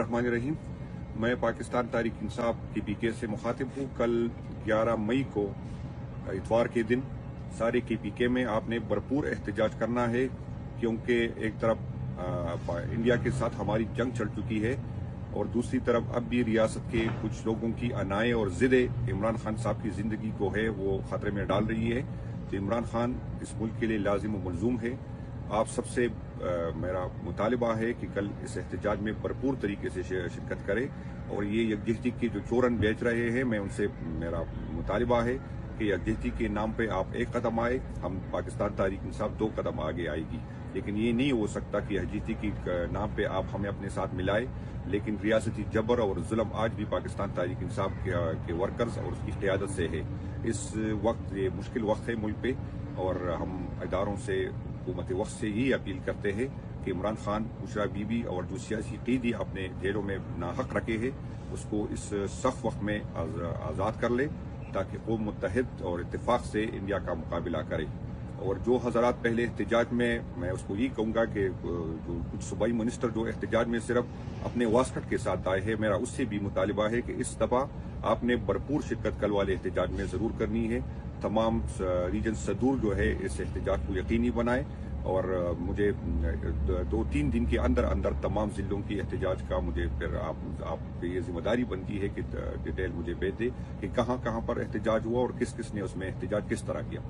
الرحمن الرحیم۔ میں پاکستان تحریک انصاف KPK سے مخاطب ہوں۔ کل 11 مئی کو اتوار کے دن سارے KPK میں آپ نے بھرپور احتجاج کرنا ہے، کیونکہ ایک طرف انڈیا کے ساتھ ہماری جنگ چل چکی ہے اور دوسری طرف اب بھی ریاست کے کچھ لوگوں کی انائیں اور ضدیں عمران خان صاحب کی زندگی کو ہے وہ خطرے میں ڈال رہی ہے۔ تو عمران خان اس ملک کے لیے لازم و ملزوم ہے۔ آپ سب سے میرا مطالبہ ہے کہ کل اس احتجاج میں بھرپور طریقے سے شرکت کرے، اور یہ یکجہتی کے جو چورن بیچ رہے ہیں، میں ان سے میرا مطالبہ ہے کہ یکجہتی کے نام پہ آپ ایک قدم آئے، ہم پاکستان تحریک انصاف 2 قدم آگے آئے گی۔ لیکن یہ نہیں ہو سکتا کہ یکجہتی کے نام پہ آپ ہمیں اپنے ساتھ ملائے، لیکن ریاستی جبر اور ظلم آج بھی پاکستان تحریک انصاف کے ورکرز اور اس کی قیادت سے ہے۔ اس وقت یہ مشکل وقت ہے ملک پہ، اور ہم اداروں سے، حکومت وقت سے یہ اپیل کرتے ہیں کہ عمران خان، بشرا بی بی اور جو سیاسی قیدی اپنے جیلوں میں ناحق رکھے ہیں، اس کو اس سخت وقت میں آزاد کر لے، تاکہ قوم متحد اور اتفاق سے انڈیا کا مقابلہ کرے۔ اور جو حضرات پہلے احتجاج میں اس کو یہ کہوں گا کہ جو کچھ صوبائی منسٹر جو احتجاج میں صرف اپنے واسکٹ کے ساتھ آئے ہیں، میرا اس سے بھی مطالبہ ہے کہ اس دفعہ آپ نے بھرپور شرکت کل والے احتجاج میں ضرور کرنی ہے۔ تمام ریجن صدور جو ہے اس احتجاج کو یقینی بنائے، اور مجھے 2-3 دن کے اندر تمام ضلعوں کی احتجاج کا مجھے پھر آپ پہ یہ ذمہ داری بنتی ہے کہ ڈیٹیل مجھے بھیج دے کہ کہاں کہاں پر احتجاج ہوا اور کس کس نے اس میں احتجاج کس طرح کیا۔